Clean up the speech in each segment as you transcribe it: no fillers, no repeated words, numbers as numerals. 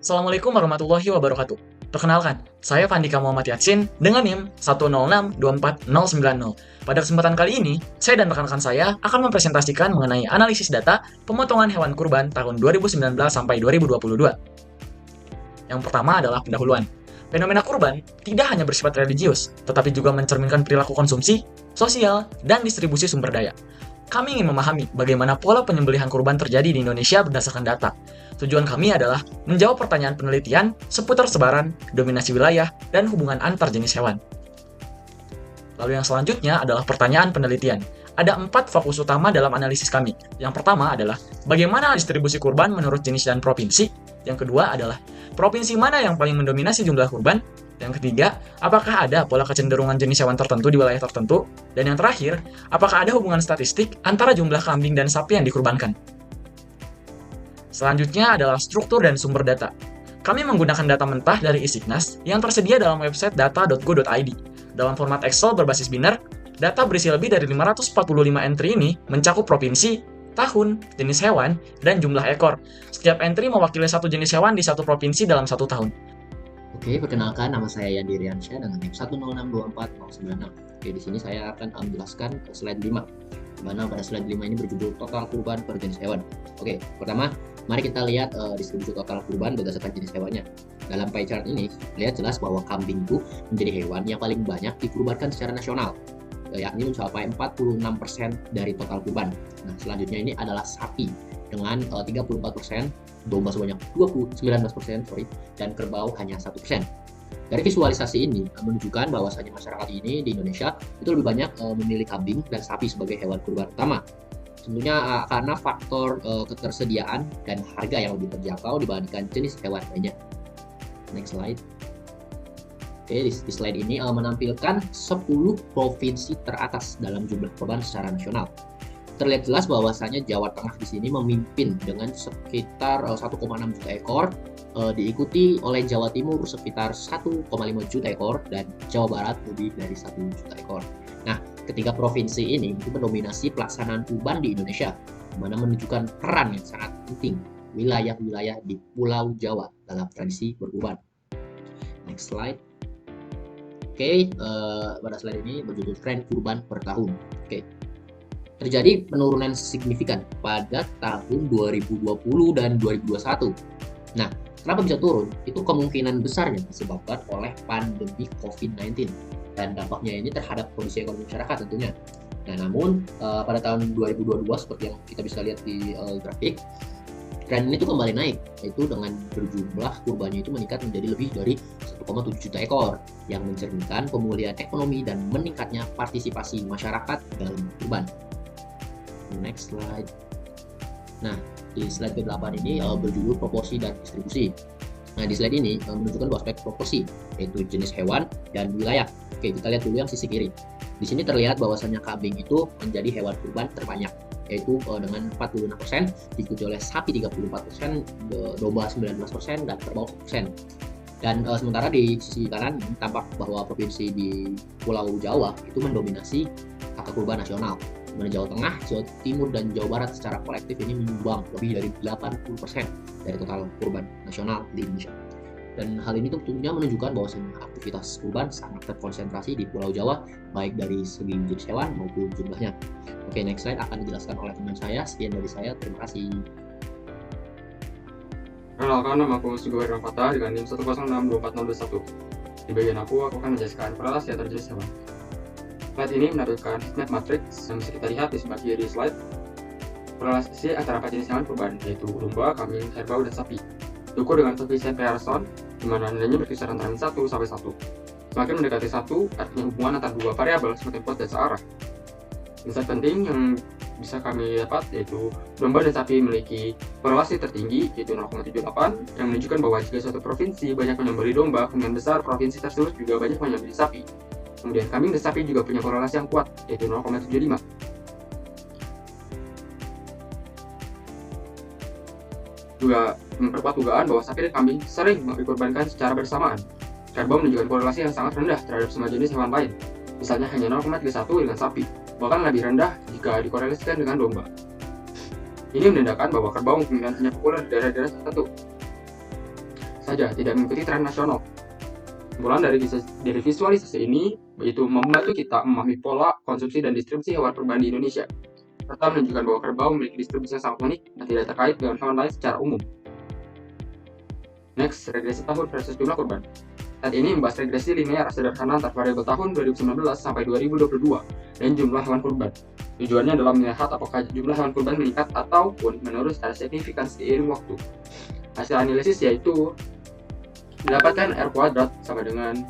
Assalamualaikum warahmatullahi wabarakatuh. Perkenalkan, saya Fandika Muhammad Yatsin dengan NIM 1062490. Pada kesempatan kali ini, saya dan rekan-rekan saya akan mempresentasikan mengenai analisis data pemotongan hewan kurban tahun 2019 sampai 2022. Yang pertama adalah pendahuluan. Fenomena kurban tidak hanya bersifat religius, tetapi juga mencerminkan perilaku konsumsi, sosial, dan distribusi sumber daya. Kami ingin memahami bagaimana pola penyembelihan kurban terjadi di Indonesia berdasarkan data. Tujuan kami adalah menjawab pertanyaan penelitian seputar sebaran, dominasi wilayah, dan hubungan antar jenis hewan. Lalu yang selanjutnya adalah pertanyaan penelitian. Ada 4 fokus utama dalam analisis kami. Yang pertama adalah bagaimana distribusi kurban menurut jenis dan provinsi. Yang kedua adalah provinsi mana yang paling mendominasi jumlah kurban. Yang ketiga, apakah ada pola kecenderungan jenis hewan tertentu di wilayah tertentu. Dan yang terakhir, apakah ada hubungan statistik antara jumlah kambing dan sapi yang dikurbankan. Selanjutnya adalah struktur dan sumber data. Kami menggunakan data mentah dari Isignas yang tersedia dalam website data.go.id. Dalam format Excel berbasis biner, data berisi lebih dari 545 entry ini mencakup provinsi, tahun, jenis hewan, dan jumlah ekor. Setiap entry mewakili satu jenis hewan di satu provinsi dalam satu tahun. Oke, perkenalkan nama saya Yandi Riansyah dengan NIM 106249096. Oke, di sini saya akan menjelaskan slide 5. Di mana pada slide 5 ini berjudul total kurban per jenis hewan. Oke, pertama, mari kita lihat distribusi total kurban berdasarkan jenis hewannya. Dalam pie chart ini, lihat jelas bahwa kambing itu menjadi hewan yang paling banyak dikurbankan secara nasional, yakni mencapai 46% dari total kurban. Nah, selanjutnya ini adalah sapi dengan 34%, domba sebanyak 19%, dan kerbau hanya 1%. Dari visualisasi ini menunjukkan bahwasanya masyarakat ini di Indonesia itu lebih banyak memilih kambing dan sapi sebagai hewan kurban utama. Tentunya karena faktor ketersediaan dan harga yang lebih terjangkau dibandingkan jenis hewan lainnya. Next slide. Oke, di slide ini menampilkan 10 provinsi teratas dalam jumlah korban secara nasional. Terlihat jelas bahwasanya Jawa Tengah di sini memimpin dengan sekitar 1,6 juta ekor, diikuti oleh Jawa Timur sekitar 1,5 juta ekor, dan Jawa Barat lebih dari 1 juta ekor. Nah, ketiga provinsi ini itu mendominasi pelaksanaan kurban di Indonesia, mana menunjukkan peran yang sangat penting wilayah-wilayah di Pulau Jawa dalam tradisi berkurban. Next slide. Oke, pada slide ini berjudul tren kurban per tahun. Oke, terjadi penurunan signifikan pada tahun 2020 dan 2021. Nah, kenapa bisa turun? Itu kemungkinan besarnya disebabkan oleh pandemi COVID-19 dan dampaknya ini terhadap kondisi ekonomi masyarakat tentunya. Nah, namun pada tahun 2022 seperti yang kita bisa lihat di grafik, tren ini tuh kembali naik, yaitu dengan berjumlah kurbannya itu meningkat menjadi lebih dari 1,7 juta ekor, yang mencerminkan pemulihan ekonomi dan meningkatnya partisipasi masyarakat dalam kurban. Next slide. Nah, di slide ke-8 ini berjudul proporsi dan distribusi. Nah, di slide ini menunjukkan dua aspek proporsi, yaitu jenis hewan dan wilayah. Oke, kita lihat dulu yang sisi kiri. Di sini terlihat bahwasannya kambing itu menjadi hewan kurban terbanyak, yaitu dengan 46%, diikuti oleh sapi 34%, domba 19%, dan kerbau 1%. Dan sementara di sisi kanan tampak bahwa provinsi di Pulau Jawa itu mendominasi angka kurban nasional. Di Jawa Tengah, Jawa Timur, dan Jawa Barat secara kolektif ini menyumbang lebih dari 80% dari total kurban nasional di Indonesia. Dan hal ini tentunya menunjukkan bahwa aktivitas kurban sangat terkonsentrasi di Pulau Jawa, baik dari segi jenis hewan maupun jumlahnya. Oke, next slide akan dijelaskan oleh teman saya. Sekian dari saya, terima kasih. Perkenalkan, nama aku Sugo Fatah dengan NIM 1062421. Di bagian aku akan menjelaskan korelasi antar jenis hewan. Slide ini menampilkan heatmap matrix yang bisa kita lihat di sebelah kiri slide. Korelasi antara 4 jenis hewan kurban, yaitu domba, kambing, kerbau, dan sapi. Diukur dengan koefisien Pearson, di mana nilainya berkisar antara 1 sampai 1. Semakin mendekati 1, artinya hubungan antara dua variabel semakin kuat dan searah. Insight penting yang bisa kami dapat yaitu domba dan sapi memiliki korelasi tertinggi, yaitu 0,78, yang menunjukkan bahwa jika suatu provinsi banyak menyembelih domba, kemungkinan besar provinsi tersebut juga banyak menyembelih sapi. Kemudian kambing dan sapi juga punya korelasi yang kuat, yaitu 0,75. Juga memperkuat dugaan bahwa sapi dan kambing sering dikorbankan secara bersamaan. Kerbau menunjukkan korelasi yang sangat rendah terhadap semua jenis hewan lain, misalnya hanya 0,31 dengan sapi, bahkan lebih rendah jika dikorelasikan dengan domba. Ini menandakan bahwa kerbau kemungkinan hanya populer di daerah-daerah tertentu. saja, tidak mengikuti tren nasional. Kesimpulan dari visualisasi ini yaitu membantu kita memahami pola konsumsi dan distribusi hewan kurban di Indonesia, serta menunjukkan bahwa kerbau memiliki distribusi yang sangat unik dan tidak terkait dengan hewan lain secara umum. Next, regresi tahun versus jumlah kurban. Saat ini membahas regresi linear sederhana antar variabel tahun 2019 sampai 2022 dan jumlah hewan kurban. Tujuannya adalah melihat apakah jumlah hewan kurban meningkat ataupun menurun secara signifikan seiring waktu. Hasil analisis yaitu didapatkan R kuadrat sama dengan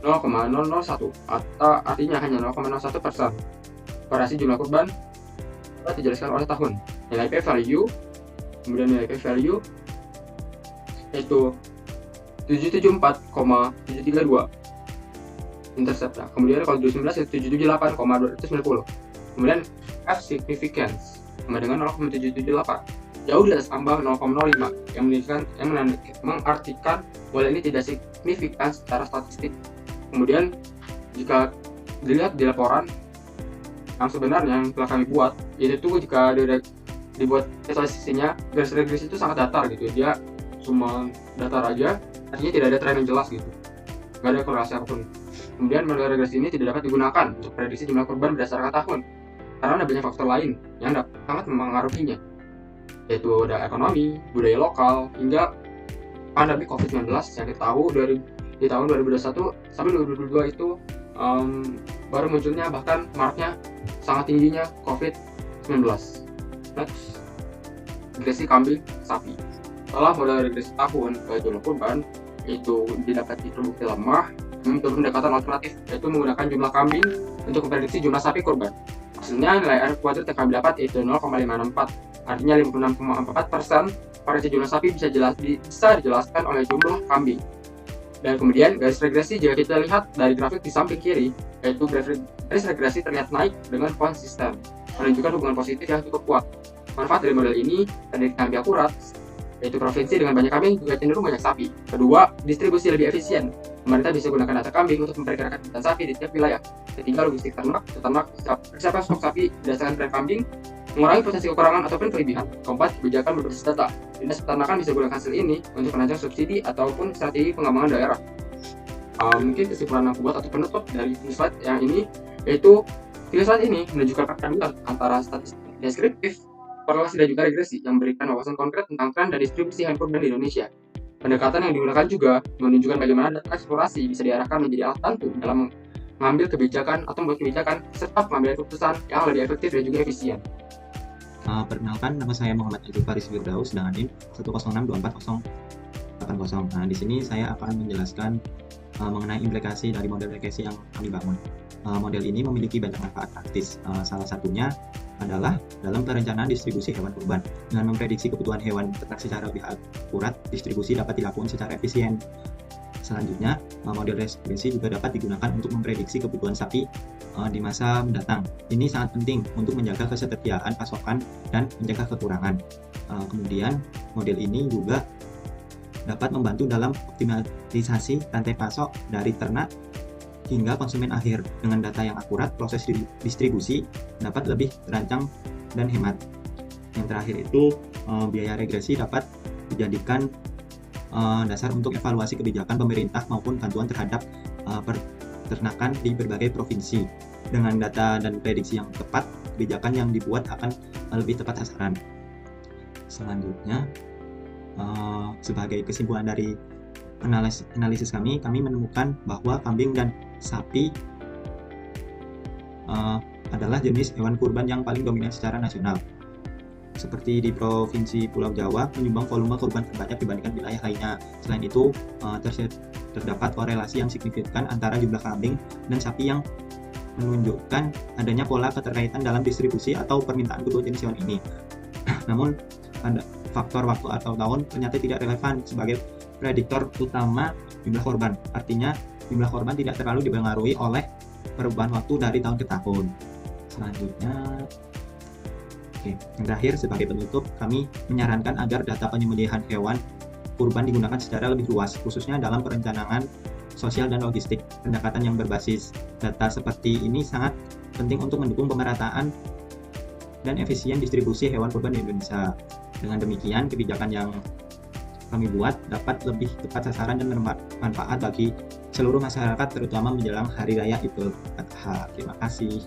0,001 atau artinya hanya 0,01%. Variasi jumlah kurban dapat dijelaskan oleh tahun. Nilai P value, kemudian nilai P value yaitu 774,732 intercept. Kemudian kalau 2019 itu 778,290. Kemudian F significance sama dengan 0,778. Jauh di atas ambang 0,05 yang mengartikan bahwa ini tidak signifikan secara statistik. Kemudian jika dilihat di laporan yang sebenarnya yang telah kami buat, itu jika dibuat visualisasinya garis regresi itu sangat datar gitu. Dia cuma datar aja, artinya tidak ada tren yang jelas gitu, nggak ada korelasi apapun. Kemudian model regresi ini tidak dapat digunakan untuk prediksi jumlah korban berdasarkan tahun karena ada banyak faktor lain yang sangat memengaruhinya, yaitu ada ekonomi, budaya lokal, hingga pandemi COVID-19 yang kita tahu di tahun 2021 sampai 2022 itu baru munculnya, bahkan maraknya sangat tingginya COVID-19. Next, regresi kambing sapi. Setelah model regresi tahun ke jumlah kurban itu didapati terbukti lemah, menurut pendekatan alternatif yaitu menggunakan jumlah kambing untuk memprediksi jumlah sapi kurban. Hasilnya nilai R kuadrat yang kami dapat yaitu 0,564, artinya 56,4% variasi jumlah sapi bisa dijelaskan oleh jumlah kambing. Dan kemudian garis regresi jika kita lihat dari grafik di samping kiri, yaitu garis regresi terlihat naik dengan konsisten, menunjukkan hubungan positif yang cukup kuat. Manfaat dari model ini dan kambing akurat, yaitu provinsi dengan banyak kambing juga cenderung banyak sapi. Kedua, distribusi lebih efisien. Pemerintah bisa gunakan data kambing untuk memperkirakan kebutuhan sapi di setiap wilayah. Ketiga, logistik ternak, persiapan stok sapi berdasarkan tren kambing, mengurangi potensi kekurangan ataupun kelebihan. Keempat, kebijakan berbasis data. Dinas Peternakan bisa gunakan hasil ini untuk merancang subsidi ataupun strategi pengembangan daerah. Mungkin kesimpulan yang aku buat atau penutup dari slide yang ini yaitu tiga slide ini menunjukkan perbandingan antara statistik deskriptif, korelasi dan juga regresi yang memberikan wawasan konkret tentang tren dan distribusi hewan kurban di Indonesia. Pendekatan yang digunakan juga menunjukkan bagaimana data eksplorasi bisa diarahkan menjadi alat bantu dalam mengambil kebijakan atau membuat kebijakan serta pengambilan keputusan yang lebih efektif dan juga efisien. Perkenalkan, nama saya Muhammad Aziz Faris Firdaus dengan NIM 106248080. Nah, di sini saya akan menjelaskan mengenai implikasi dari model regresi yang kami bangun. Model ini memiliki banyak manfaat praktis. Salah satunya adalah dalam perencanaan distribusi hewan kurban. Dengan memprediksi kebutuhan hewan ternak secara lebih akurat, distribusi dapat dilakukan secara efisien. Selanjutnya, model regresi juga dapat digunakan untuk memprediksi kebutuhan sapi di masa mendatang. Ini sangat penting untuk menjaga ketersediaan pasokan dan mencegah kekurangan. Kemudian, model ini juga dapat membantu dalam optimalisasi rantai pasok dari ternak hingga konsumen akhir. Dengan data yang akurat, proses distribusi dapat lebih terancang dan hemat. Yang terakhir itu, biaya regresi dapat dijadikan dasar untuk evaluasi kebijakan pemerintah maupun bantuan terhadap peternakan di berbagai provinsi. Dengan data dan prediksi yang tepat, kebijakan yang dibuat akan lebih tepat sasaran. Selanjutnya, sebagai kesimpulan dari analisis kami menemukan bahwa kambing dan sapi adalah jenis hewan kurban yang paling dominan secara nasional. Seperti di Provinsi Pulau Jawa, menyumbang volume kurban terbanyak dibandingkan wilayah lainnya. Selain itu, terdapat korelasi yang signifikan antara jumlah kambing dan sapi yang menunjukkan adanya pola keterkaitan dalam distribusi atau permintaan kedua jenis hewan ini. Namun, ada faktor waktu atau tahun ternyata tidak relevan sebagai prediktor utama jumlah korban. Artinya, jumlah korban tidak terlalu dipengaruhi oleh perubahan waktu dari tahun ke tahun. Selanjutnya, yang terakhir, sebagai penutup, kami menyarankan agar data penyembelihan hewan kurban digunakan secara lebih luas, khususnya dalam perencanaan sosial dan logistik. Pendekatan yang berbasis data seperti ini sangat penting untuk mendukung pemerataan dan efisien distribusi hewan kurban di Indonesia. Dengan demikian, kebijakan yang kami buat dapat lebih tepat sasaran dan bermanfaat bagi seluruh masyarakat, terutama menjelang Hari Raya Idul Adha. Terima kasih.